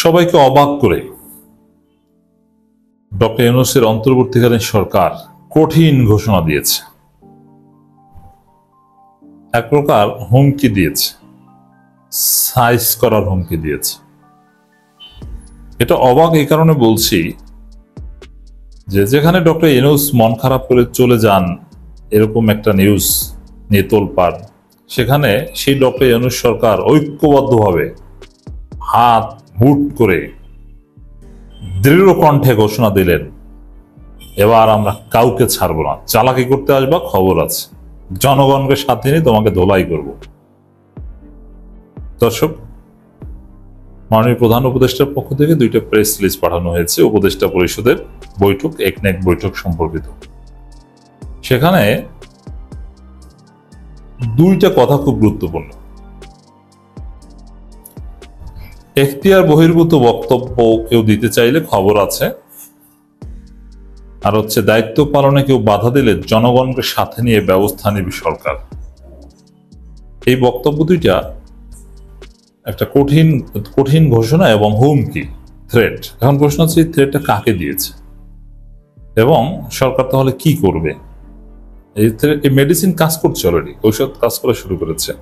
সবাইকে অবাক করে ডক্টর ইউনূসের অন্তর্বর্তীকালীন সরকার কঠিন ঘোষণা দিয়েছে, এক প্রকার হুমকি দিয়েছে, সাইজ করার হুমকি দিয়েছে। এটা অবাক এই কারণে বলছি যে যেখানে ডক্টর ইউনূস মন খারাপ করে চলে যান এরকম একটা নিউজ নিয়ে তোলপাড়, সেখানে সেই ডক্টর ইউনূস সরকার ঐক্যবদ্ধভাবে হাত মুঠ করে দৃঢ় কণ্ঠে ঘোষণা দিলেন, এবার আমরা কাউকে ছাড়বো না, চালাকি করতে আসবা খবর আছে, জনগণকে সাথে নিয়ে তোমাকে ধোলাই করব। দর্শক, মাননীয় প্রধান উপদেষ্টার পক্ষ থেকে 2টা প্রেস রিলিজ পাঠানো হয়েছে উপদেষ্টা পরিষদের বৈঠক, একনেক বৈঠক সম্পর্কিত। সেখানে 2টা কথা খুব গুরুত্বপূর্ণ। এখতিয়ার বহির্ভূত বক্তব্য কেউ দিতে চাইলে খবর আছে, আর হচ্ছে দায়িত্ব পালনে কেউ বাধা দিলে জনগণকে সাথে নিয়ে ব্যবস্থা নেবে সরকার। এই বক্তব্য 2টা একটা কঠিন কঠিন ঘোষণা এবং হুমকি, থ্রেট। এখন প্রশ্ন হচ্ছে এই থ্রেটটা কাকে দিয়েছে এবং সরকার তাহলে কি করবে? এই মেডিসিন কাজ করছে, অলরেডি ঔষধ কাজ করা শুরু করেছে।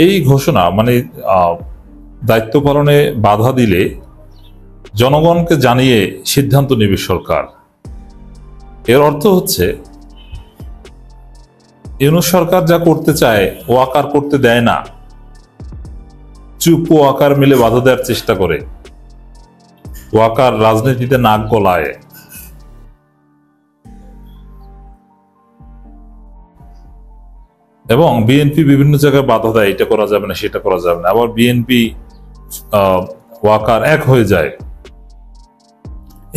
এই ঘোষণা মানে দায়িত্ব পালনে বাধা দিলে জনগণকে জানিয়ে সিদ্ধান্ত নেবে সরকার। এর অর্থ হচ্ছে ইউনূস সরকার যা করতে চায় ওয়াকার করতে দেয় না, চুপ ওয়াকার মিলে বাধা দেওয়ার চেষ্টা করে, ওয়াকার রাজনীতিতে নাক গলায়। এবং বিএনপি বিভিন্ন জায়গায় বাধা দেয়, এটা করা যাবে না, সেটা করা যাবে না, আবার বিএনপি ওয়াকার এক হয়ে যায়।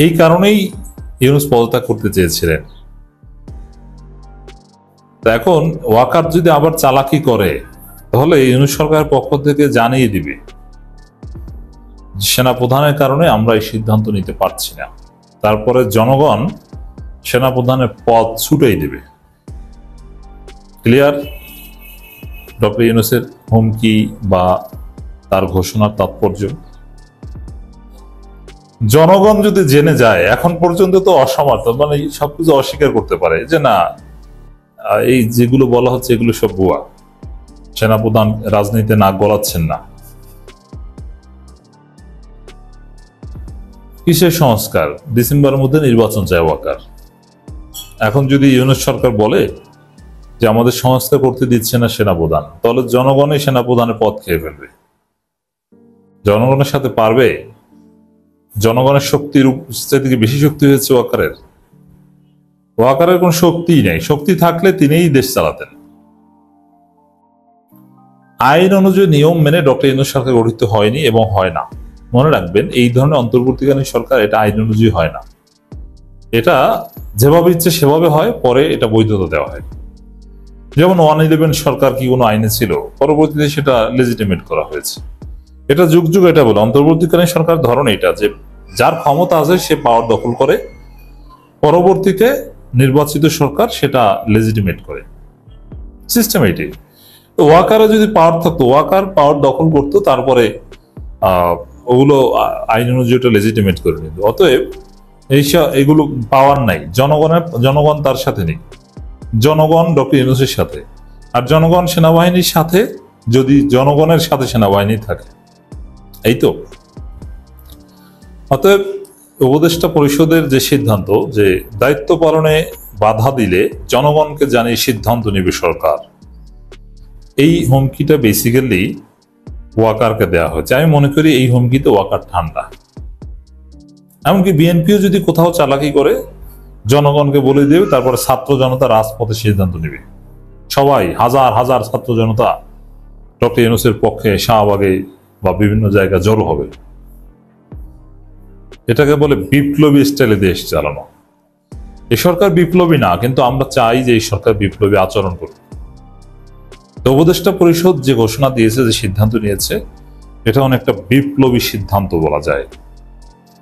এই কারণেই ইউনূস পদত্যাগ করতে চেয়েছিলেন। এখন ওয়াকার যদি আবার চালাকি করে তাহলে ইউনূস সরকারের পক্ষ থেকে জানিয়ে দিবে সেনাপ্রধানের কারণে আমরা এই সিদ্ধান্ত নিতে পারছি না, তারপরে জনগণ সেনাপ্রধানের পদ ছুটেই দেবে। ক্লিয়ার? ডক্টর ইউনূসের হুমকি বা তার ঘোষণার তাৎপর্য জনগণ যদি জেনে যায়, এখন পর্যন্ত তো অসমর্থ, মানে সবকিছু অস্বীকার করতে পারে যে না, এই যেগুলো বলা হচ্ছে এগুলো সব ভুয়া, সেনাপ্রধান রাজনীতিতে নাক গলাচ্ছেন না। কিসের সংস্কার? ডিসেম্বরের মধ্যে নির্বাচন চায় ওয়াকার। এখন যদি ইউনূস সরকার বলে যে আমাদের সংস্কার করতে দিচ্ছে না সেনাপ্রধান, তাহলে জনগণই সেনাপ্রধানের পদ খেয়ে ফেলবে। জনগণের সাথে পারবে? জনগণের শক্তির থেকে বেশি শক্তি হয়েছে ওয়াকারের? ওয়াকারের কোন শক্তিই নেই, শক্তি থাকলে তিনিই দেশ চালাতেন। আইন অনুযায়ী নিয়ম মেনে ডক্টর ইউনূস সরকার গঠিত হয়নি এবং হয় না। মনে রাখবেন, এই ধরনের অন্তর্বর্তীকালীন সরকার এটা আইন অনুযায়ী হয় না, এটা যেভাবে ইচ্ছে সেভাবে হয়, পরে এটা বৈধতা দেওয়া হয়। যেমন 111 সরকার কি কোনো আইনে ছিল, পরবর্তীতে সেটা লেজিটিমেট করা হয়েছে। এটা যুগ যুগ এটা বলে অন্তর্বর্তীকালীন সরকার ধরন এটা যে যার ক্ষমতা আছে সে পাওয়ার দখল করে, পরবর্তীতে নির্বাচিত সরকার সেটা লেজিটিমেট করে। সিস্টেম এটি। ওয়াকারে যদি পাওয়ার থাকতো, ওয়াকার পাওয়ার দখল করতো, তারপরে ওগুলো আইন অনুযায়ী লেজিটিমেট করে নিত। অতএব এগুলো পাওয়ার নাই, জনগণ তার সাথে নেই, জনগণ ডক্টর ইউনূসের সাথে। আর জনগণ সেনাবাহিনীর সাথে, যদি জনগণের সাথে সেনাবাহিনী থাকে, এই তো। অতএব উপদেষ্টা পরিষদের যে সিদ্ধান্ত যে দায়িত্ব পালনে বাধা দিলে জনগণকে জানিয়ে সিদ্ধান্ত নেবে সরকার, এই হুমকিটা বেসিক্যালি ওয়াকারকে দেওয়া হয়েছে। আমি মনে করি এই হুমকিতে ওয়াকার ঠান্ডা। এমনকি বিএনপিও যদি কোথাও চালাকি করে জনগণকে বলে দেবে, তারপরে ছাত্র জনতা রাজপথে সিদ্ধান্ত নেবে। সবাই হাজার হাজার ছাত্র জনতা ডক্টর ইউনূসের পক্ষে শাহবাগে বা বিভিন্ন জায়গায় জড়ো হবে। এটাকে বলে বিপ্লবী স্টাইলে দেশ চালানো। এই সরকার বিপ্লবী না, কিন্তু আমরা চাই যে এই সরকার বিপ্লবী আচরণ করুক। উপদেষ্টা পরিষদ যে ঘোষণা দিয়েছে, যে সিদ্ধান্ত নিয়েছে, এটা অনেকটা বিপ্লবী সিদ্ধান্ত বলা যায়।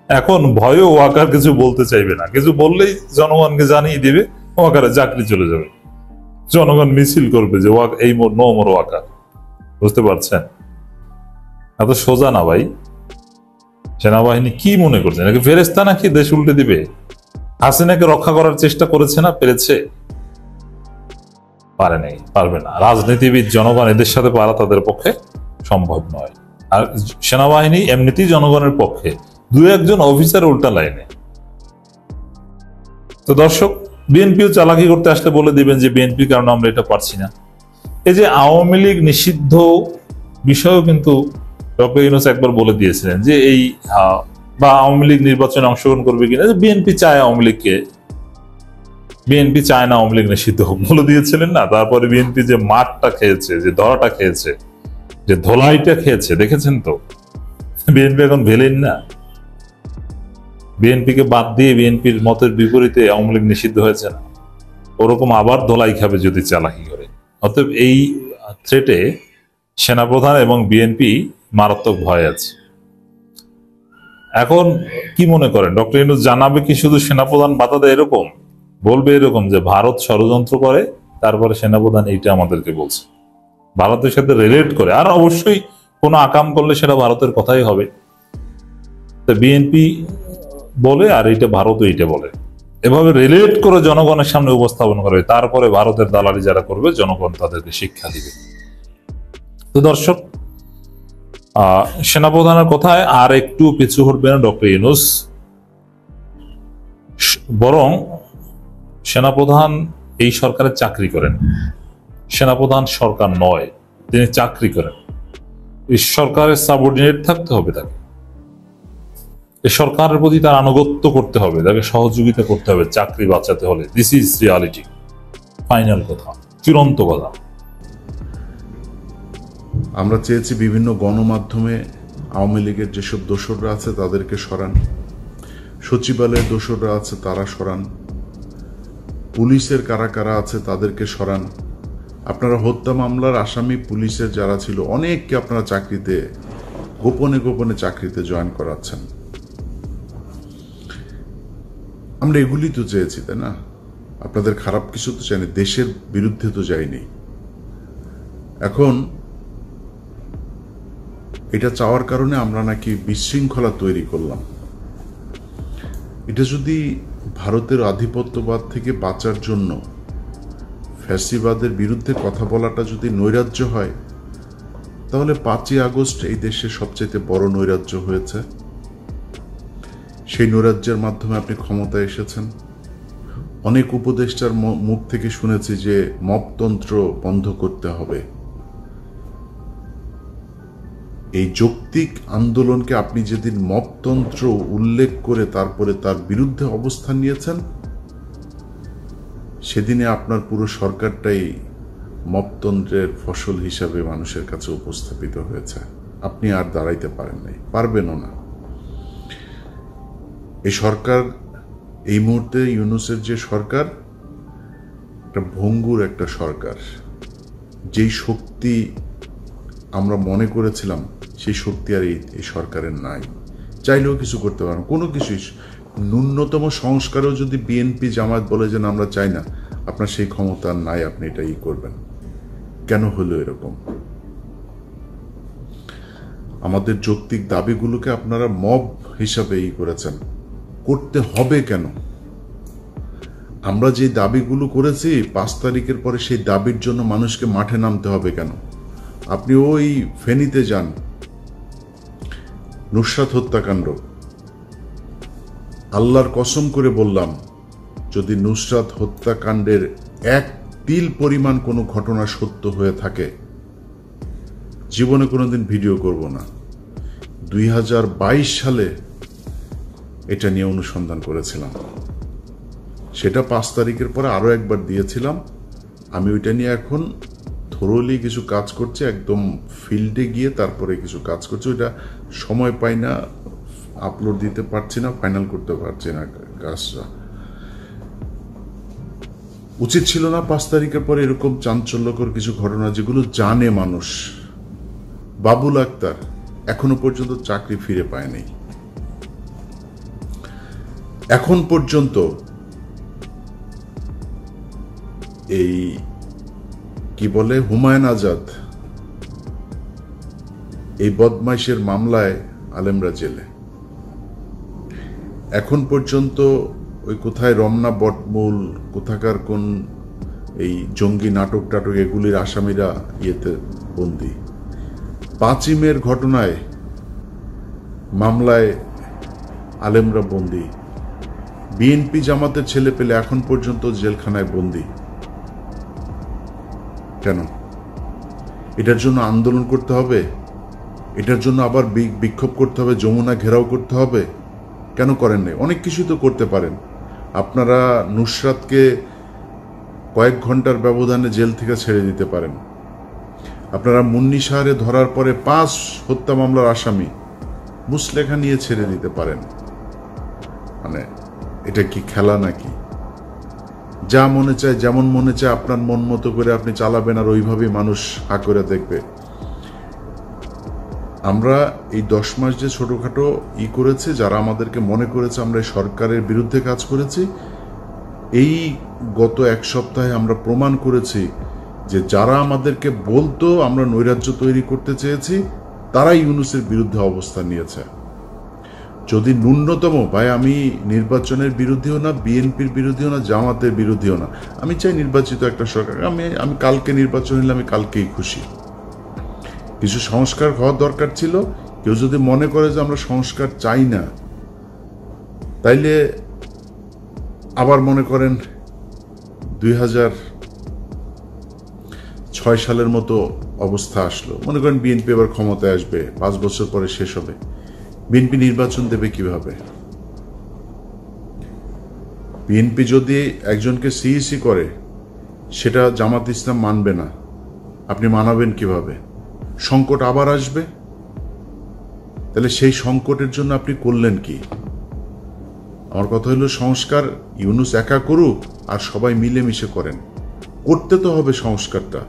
এখন ভয়ে ওয়াকার কিছু বলতে চাইবে না, কিছু বললেই জনগণকে জানিয়ে দিবে, ওয়াকারের চাকরি চলে যাবে, জনগণ মিছিল করবে যে এই নো মোর ওয়াকার। বুঝতে পারছেন? এত সোজা না ভাই। সেনাবাহিনী কি মনে করছে, নাকি ফেরেস্তা নাকি দেশ উল্টে দিবে? হাসিনাকে রক্ষা করার চেষ্টা করেছে না, পেরেছে? পারে নাই, পারবে না। রাজনীতিবিদ, জনগণ, এদের সাথে পারা তাদের পক্ষে সম্ভব নয়। আর সেনাবাহিনী এমনিতেই জনগণের পক্ষে, দু একজন অফিসার উল্টা লাইনে। তো দর্শক, বিএনপিও চালাকি করতে আসলে বলে দিবেন যে বিএনপির কারণে আমরা এটা পারছি না। এই যে আওয়ামী লীগ নিষিদ্ধ বিষয়েও কিন্তু ডক্টর ইউনূস একবার বলে দিয়েছিলেন যে এই বা আওয়ামী লীগ নির্বাচনে অংশগ্রহণ করবে কিনা, বিএনপি চায় আওয়ামী লীগকে, বিএনপি চায় না আওয়ামী লীগ নিষিদ্ধ হোক, বলে দিয়েছিলেন না? তারপরে বিএনপি যে মাঠটা খেয়েছে, যে ধরাটা খেয়েছে, যে ধোলাইটা খেয়েছে, দেখেছেন তো? বিএনপি এখন ভেলেন না? বিএনপিকে বাদ দিয়ে বিএনপির মতের বিপরীতে আওয়ামী লীগ নিষিদ্ধ হয়েছে না? ওরকম আবার ধোলাই খাবে যদি চালাকি করে। অতএব এই থ্রেটে সেনাপ্রধান এবং বিএনপি মারাত্মক ভয় আছে। এখন কি মনে করেন, ডক্টর ইউনূস জানাবে কি শুধু সেনাপ্রধান বাধা দেয় এরকম? বলবে এরকম যে ভারত ষড়যন্ত্র করে, তারপরে সেনাপ্রধান এইটা আমাদেরকে বলছে, ভারতের সাথে রিলেট করে। আর অবশ্যই কোনো আকাম করলে সেটা ভারতের কথাই হবে। বিএনপি বলে আর এইটা ভারতও এইটা বলে, এভাবে রিলেট করে জনগণের সামনে উপস্থাপন করবে, তারপরে ভারতের দালালি যারা করবে জনগণ তাদেরকে শিক্ষা দিবে। তো দর্শক, সেনাপ্রধানের কথায় আর একটু পিছু হটবে না ডক্টর ইউনূস, বরং সেনাপ্রধান এই সরকারের চাকরি করেন। সেনাপ্রধান সরকার নয়, তিনি চাকরি করেন। এই সরকারের সাবঅর্ডিনেট থাকতে হবে তাকে, এই সরকারের প্রতি তার আনুগত্য করতে হবে, তাকে সহযোগিতা করতে হবে চাকরি বাঁচাতে হলে। দিস ইজ রিয়ালিটি, ফাইনাল কথা, চূড়ান্ত কথা। আমরা চেয়েছি বিভিন্ন গণমাধ্যমে আওয়ামী লীগের যেসব দোসররা আছে তাদেরকে সরান, সচিবালয়ের দোসররা আছে তারা সরান, পুলিশের কারা কারা আছে তাদেরকে সরান। আপনারা হত্যা মামলার আসামি পুলিশের যারা ছিল অনেককে আপনারা চাকরিতে গোপনে গোপনে চাকরিতে জয়েন করাচ্ছেন। আমরা এগুলি তো চেয়েছি, তাই না? আপনাদের খারাপ কিছু তো চাইনি, দেশের বিরুদ্ধে তো যায়নি। এখন এটা চাওয়ার কারণে আমরা নাকি বিশৃঙ্খলা তৈরি করলাম। এটা যদি ভারতের আধিপত্যবাদ থেকে বাঁচার জন্য ফ্যাসিবাদের বিরুদ্ধে কথা বলাটা যদি নৈরাজ্য হয়, তাহলে 5ই আগস্ট এই দেশে সবচেয়ে বড় নৈরাজ্য হয়েছে। সেই নৈরাজ্যের মাধ্যমে আপনি ক্ষমতায় এসেছেন। অনেক উপদেষ্টার মুখ থেকে শুনেছি যে মবতন্ত্র বন্ধ করতে হবে। এই যৌক্তিক আন্দোলনকে আপনি যেদিন মবতন্ত্র উল্লেখ করে তারপরে তার বিরুদ্ধে অবস্থান নিয়েছেন, সেদিনে আপনার পুরো সরকারটাই মবতন্ত্রের ফসল হিসাবে মানুষের কাছে উপস্থাপিত হয়েছে। আপনি আর দাঁড়াইতে পারেন নাই, পারবেনও না। এই সরকার এই মুহূর্তে ইউনূসের যে সরকার, একটা ভঙ্গুর একটা সরকার। যেই শক্তি আমরা মনে করেছিলাম সেই শক্তি আর এই সরকারের নাই। চাইলেও কিছু করতে পারেন, কোনো কিছুই, ন্যূনতম সংস্কারও যদি বিএনপি জামায়াত বলে যে আমরা চাই না, আপনার সেই ক্ষমতা নাই, আপনি এটাই করবেন। কেন হলো এরকম? আমাদের যৌক্তিক দাবিগুলোকে আপনারা মব হিসাবে করেছেন। করতে হবে কেন? আমরা যে দাবিগুলো করেছি 5 তারিখের পরে, সেই দাবির জন্য মানুষকে মাঠে নামতে হবে কেন? আপনি ওই ফেনীতে যান, নুসরাত হত্যাকাণ্ড, আল্লাহর কসম করে বললাম, যদি নুসরাত হত্যাকাণ্ডের 1 তিল পরিমাণ কোনো ঘটনা সত্য হয়ে থাকে, জীবনে কোনোদিন ভিডিও করব না। 2022 সালে এটা নিয়ে অনুসন্ধান করেছিলাম, সেটা 5 তারিখের পরে আরো একবার দিয়েছিলাম। আমি ওইটা নিয়ে এখন থরোলি কিছু কাজ করছি, একদম ফিল্ডে গিয়ে তারপরে কিছু কাজ করছি। ওইটা সময় পাই না, আপলোড দিতে পারছি না, ফাইনাল করতে পারছি না কাজটা। উচিত ছিল না 5 তারিখের পরে এরকম চাঞ্চল্যকর কিছু ঘটনা, যেগুলো জানে মানুষ। বাবুল আক্তার এখনো পর্যন্ত চাকরি ফিরে পায়নি। এখন পর্যন্ত এই কি বলে হুমায়ুন আজাদ, এই বদমাইশের মামলায় আলেমরা জেলে। এখন পর্যন্ত ওই কোথায় রমনা বটমূল, কোথাকার কোন এই জঙ্গি নাটক টাটক এগুলির আসামিরা ইয়েতে বন্দী। 5ই মের ঘটনায় মামলায় আলেমরা বন্দী। বিএনপি জামাতের ছেলে পেলে এখন পর্যন্ত জেলখানায় বন্দী। কেন? এটার জন্য আন্দোলন করতে হবে? এটার জন্য আবার বিক্ষোভ করতে হবে, যমুনা ঘেরাও করতে হবে? কেন করেন নাই? অনেক কিছু তো করতে পারেন। আপনারা নুসরাতকে কয়েক ঘন্টার ব্যবধানে জেল থেকে ছেড়ে দিতে পারেন। আপনারা মুন্নি শাহরে ধরার পরে 5 হত্যা মামলার আসামি মুসলেখা নিয়ে ছেড়ে দিতে পারেন। মানে এটা কি খেলা নাকি? যা মনে চায়, যেমন মনে চায় আপনার মন মতো করে আপনি চালাবেন, আর ওইভাবেই মানুষ হা করে দেখবে। আমরা এই 10 মাস যে ছোটখাটো করেছি, যারা আমাদেরকে মনে করেছে আমরা সরকারের বিরুদ্ধে কাজ করেছি, এই গত 1 সপ্তাহে আমরা প্রমাণ করেছি যে যারা আমাদেরকে বলতো আমরা নৈরাজ্য তৈরি করতে চেয়েছি, তারাই ইউনূসের বিরুদ্ধে অবস্থান নিয়েছে। যদি ন্যূনতম, ভাই আমি নির্বাচনের বিরোধীও না, বিএনপির বিরোধীও না, জামাতের বিরোধীও না, আমি চাই নির্বাচিত একটা সরকার। আমি কালকে নির্বাচন হলে আমি কালকেই খুশি। কিছু সংস্কার হওয়ার দরকার ছিল। কেউ যদি মনে করে যে আমরা সংস্কার চাই না, তাইলে আবার মনে করেন 2006 সালের মতো অবস্থা আসলো। মনে করেন বিএনপি আবার ক্ষমতায় আসবে, 5 বছর পরে শেষ হবে। বিএনপি নির্বাচন দেবে কিভাবে? বিএনপি যদি একজনকে সিইসি করে, সেটা জামাত ইসলাম মানবে না, আপনি মানাবেন কিভাবে? সংকট আবার আসবে। তাহলে সেই সংকটের জন্য আপনি করলেন কি? আমার কথা হলো, সংস্কার ইউনূস একা করুক আর সবাই মিলেমিশে করেন। করতে তো হবে সংস্কারটা,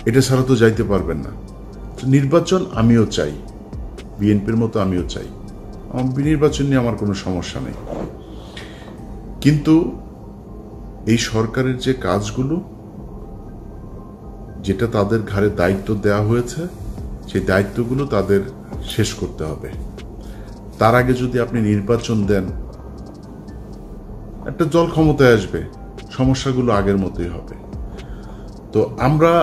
এটা ছাড়া তো যাইতে পারবেন না। নির্বাচন আমিও চাই, বিএনপির মতো আমিও চাই। আমার নির্বাচন নিয়ে আমার কোনো সমস্যা নেই। কিন্তু এই সরকারের যে কাজগুলো, যেটা তাদের ঘাড়ে দায়িত্ব দেওয়া হয়েছে, সেই দায়িত্বগুলো তাদের শেষ করতে হবে। তার আগে যদি আপনি নির্বাচন দেন, একটা দল ক্ষমতায় আসবে, সমস্যাগুলো আগের মতোই হবে। তো আমরা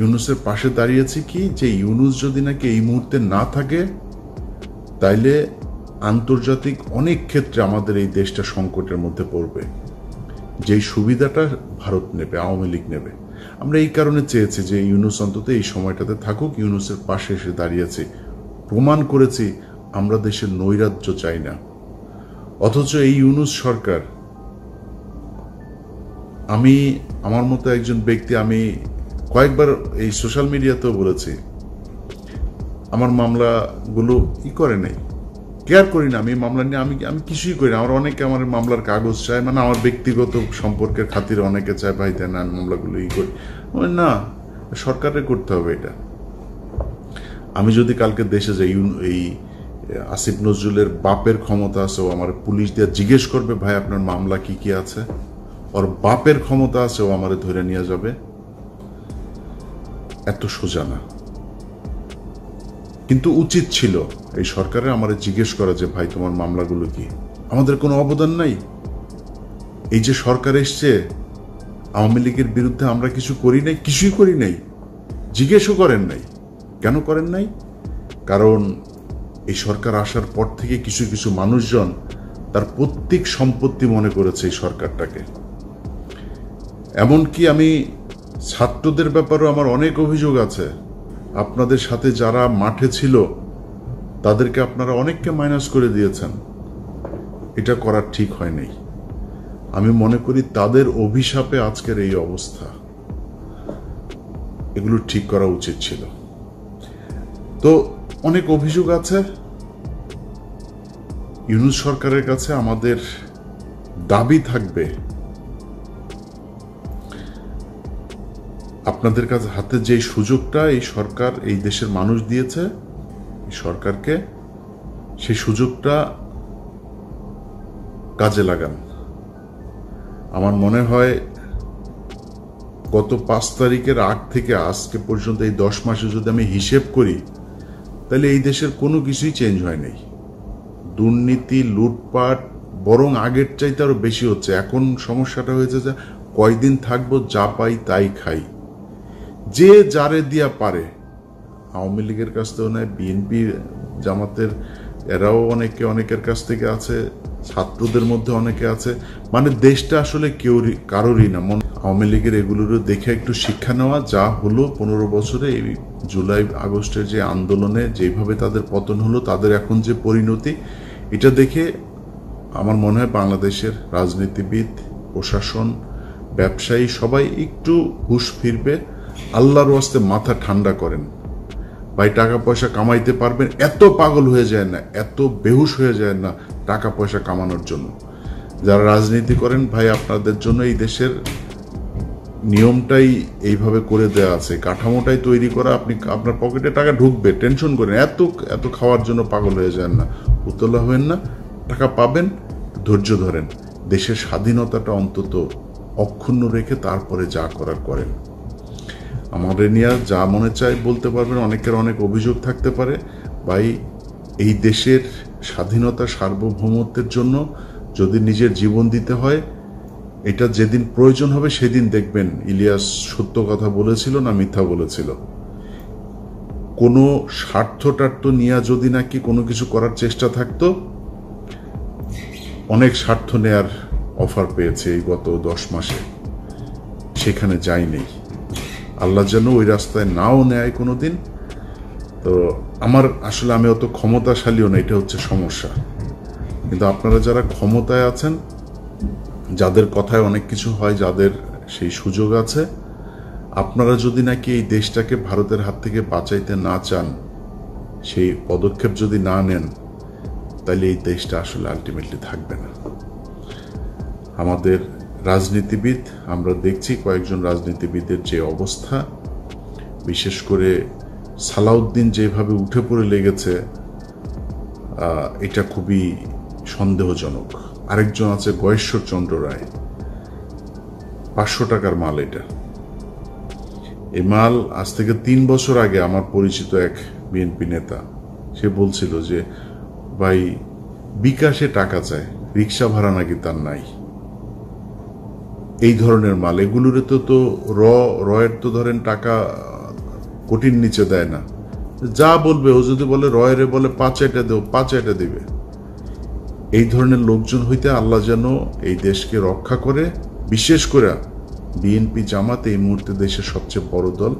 ইউনূসের পাশে দাঁড়িয়েছি কি, যে ইউনূস যদি নাকি এই মুহূর্তে না থাকে, তাইলে আন্তর্জাতিক অনেক ক্ষেত্রে আমাদের এই দেশটা সংকটের মধ্যে পড়বে। যেই সুবিধাটা ভারত নেবে, আওয়ামী লীগ নেবে। আমরা এই কারণে চেয়েছি যে ইউনূস অন্তত এই সময়টাতে থাকুক। ইউনূসের পাশে এসে দাঁড়িয়েছি, প্রমাণ করেছি আমরা দেশের নৈরাজ্য চাই না। অথচ এই ইউনূস সরকার, আমার মতো একজন ব্যক্তি, আমি কয়েকবার এই সোশ্যাল মিডিয়াতেও বলেছি, আমার মামলাগুলো করে নাই, কেয়ার করি না। আমি মামলা নিয়ে আমি কিছুই করি না। আমার অনেকে আমার মামলার কাগজ চায়, মানে আমার ব্যক্তিগত সম্পর্কের খাতিরে অনেকে চায়, ভাই দেন আমি মামলাগুলো করি। না, সরকারের করতে হবে এটা। আমি যদি কালকে দেশে যাই, এই আসিফ নজরুলের বাপের ক্ষমতা আছে, ও আমার পুলিশ দিয়ে জিজ্ঞেস করবে, ভাই আপনার মামলা কি কি আছে? ওর বাপের ক্ষমতা আছে, ও আমারে ধরে নিয়ে যাবে। এত সোজা না। কিন্তু উচিত ছিল এই সরকারের আমারে জিজ্ঞেস করা যে, ভাই তোমার মামলাগুলো কি? আমাদের কোনো অবদান নাই। এই যে সরকার এসছে, আওয়ামী লীগের বিরুদ্ধে আমরা কিছু করি নাই, কিছুই করি নাই, জিজ্ঞেসও করেন নাই। কেন করেন নাই? কারণ এই সরকার আসার পর থেকে কিছু কিছু মানুষজন তার প্রত্যেক সম্পত্তি মনে করেছে এই সরকারটাকে। এমনকি আমি ছাত্রদের ব্যাপারেও আমার অনেক অভিযোগ আছে। আপনাদের সাথে যারা মাঠে ছিল, তাদেরকে আপনারা অনেককে মাইনাস করে দিয়েছেন। এটা করা ঠিক হয় নাই। আমি মনে করি তাদের অভিশাপে আজকের এই অবস্থা। এগুলো ঠিক করা উচিত ছিল। তো অনেক অভিযোগ আছে। ইউনূস সরকারের কাছে আমাদের দাবি থাকবে, আপনাদের কাছে হাতে যে সুযোগটা এই সরকার, এই দেশের মানুষ দিয়েছে এই সরকারকে, সেই সুযোগটা কাজে লাগান। আমার মনে হয় গত 5 তারিখের আগ থেকে আজকে পর্যন্ত এই 10 মাসে যদি আমি হিসেব করি, তাহলে এই দেশের কোনো কিছুই চেঞ্জ হয় নাই। দুর্নীতি, লুটপাট বরং আগের চাইতে আরো বেশি হচ্ছে। এখন সমস্যাটা হয়েছে যে কয়দিন থাকবো, যা পাই তাই খাই, যে যারে দিয়া পারে। আওয়ামী লীগের কাছ থেকেও নেয়, বিএনপি জামাতের এরাও অনেকের কাছ থেকে আছে, ছাত্রদের মধ্যে অনেকে আছে। মানে দেশটা আসলে কারোরই না। আওয়ামী লীগের এগুলোরও দেখে একটু শিক্ষা নেওয়া, যা হলো 15 বছরে এই জুলাই আগস্টের যে আন্দোলনে যেভাবে তাদের পতন হলো, তাদের এখন যে পরিণতি, এটা দেখে আমার মনে হয় বাংলাদেশের রাজনীতিবিদ, প্রশাসন, ব্যবসায়ী সবাই একটু হুঁশ ফিরবে। আল্লাহর ওয়াস্তে মাথা ঠান্ডা করেন ভাই। টাকা পয়সা কামাইতে পারবেন, এত পাগল হয়ে যায় না, এত বেহুশ হয়ে যায় না টাকা পয়সা কামানোর জন্য। যারা রাজনীতি করেন ভাই, আপনাদের জন্য এই দেশের নিয়মটাই এইভাবে করে দেয়া আছে, কাঠামোটাই তৈরি করা। আপনি আপনার পকেটে টাকা ঢুকবে, টেনশন করেন, এত খাওয়ার জন্য পাগল হয়ে যান না, উতলা হবেন না। টাকা পাবেন, ধৈর্য ধরেন, দেশের স্বাধীনতাটা অন্তত অক্ষুণ্ণ রেখে তারপরে যা করার করেন। আমাদের নিয়ে যা মনে চায় বলতে পারবেন, অনেকের অনেক অভিযোগ থাকতে পারে। ভাই, এই দেশের স্বাধীনতা, সার্বভৌমত্বের জন্য যদি নিজের জীবন দিতে হয়, এটা যেদিন প্রয়োজন হবে সেদিন দেখবেন ইলিয়াস সত্য কথা বলেছিল না মিথ্যা বলেছিল। কোনো স্বার্থটার্থ নিয়ে যদি নাকি কোনো কিছু করার চেষ্টা থাকতো, অনেক স্বার্থ নেয়ার অফার পেয়েছে এই গত 10 মাসে, সেখানে যায়নি। আল্লাহ যেন ওই রাস্তায় নাও নেয় কোনোদিন। তো আমি অত ক্ষমতাশালীও না, এটা হচ্ছে সমস্যা। কিন্তু আপনারা যারা ক্ষমতায় আছেন, যাদের কথায় অনেক কিছু হয়, যাদের সেই সুযোগ আছে, আপনারা যদি নাকি এই দেশটাকে ভারতের হাত থেকে বাঁচাইতে না চান, সেই পদক্ষেপ যদি না নেন, তাহলে এই দেশটা আসলে আলটিমেটলি থাকবে না। আমাদের রাজনীতিবিদ, আমরা দেখছি কয়েকজন রাজনীতিবিদের যে অবস্থা, বিশেষ করে সালাউদ্দিন যেভাবে উঠে পড়ে লেগেছে, এটা খুবই সন্দেহজনক। আরেকজন আছে গয়েশ্বর চন্দ্র রায়, 500 টাকার মাল। এটা এই মাল আজ থেকে 3 বছর আগে আমার পরিচিত এক বিএনপি নেতা, সে বলছিল যে ভাই বিকাশে টাকা চায়, রিক্সা ভাড়া নাকি তার নাই। এই ধরনের মাল, এগুলোর তো রয়ের তো ধরেন টাকা কোটির নিচে দেয় না। যা বলবে, ও যদি বলে রয়েরে বলে 5 এটা দেও, 5 এটা দিবে। এই ধরনের লোকজন হইতে আল্লাহ যেন এই দেশকে রক্ষা করে। বিশেষ করে বিএনপি জামাত এই মুহূর্তে দেশের সবচেয়ে বড় দল,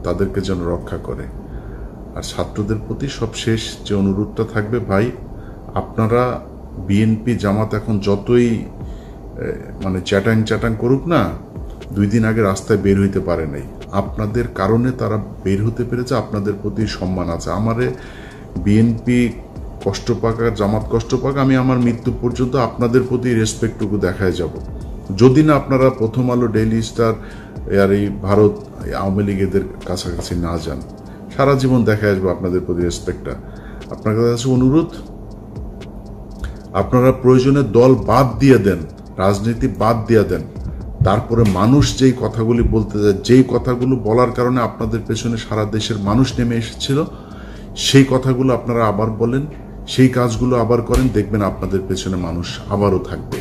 তাদেরকে যেন রক্ষা করে। আর ছাত্রদের প্রতি সবশেষ যে অনুরোধটা থাকবে, ভাই আপনারা বিএনপি জামাত এখন যতই মানে চ্যাটাং করুক না, 2 দিন আগে রাস্তায় বের হইতে পারে নাই, আপনাদের কারণে তারা বের হতে পেরেছে। আপনাদের প্রতি সম্মান আছে। আমারে বিএনপি কষ্ট পাক আর জামাত কষ্ট পাক, আমি আমার মৃত্যু পর্যন্ত আপনাদের প্রতি রেসপেক্টটুকু দেখায় যাব। যদি না আপনারা প্রথম আলো, ডেইলি স্টার আর এই ভারত, আওয়ামী লীগ এদের কাছাকাছি না যান, সারা জীবন দেখায় আসবো আপনাদের প্রতি রেসপেক্টটা। আপনার কাছে অনুরোধ, আপনারা প্রয়োজনে দল বাদ দিয়ে দেন, রাজনীতি বাদ দিয়ে দেন, তারপরে মানুষ যেই কথাগুলি বলতে যায়, যেই কথাগুলো বলার কারণে আপনাদের পেছনে সারা দেশের মানুষ নেমে এসেছিল, সেই কথাগুলো আপনারা আবার বলেন, সেই কাজগুলো আবার করেন, দেখবেন আপনাদের পেছনে মানুষ আবারও থাকবে।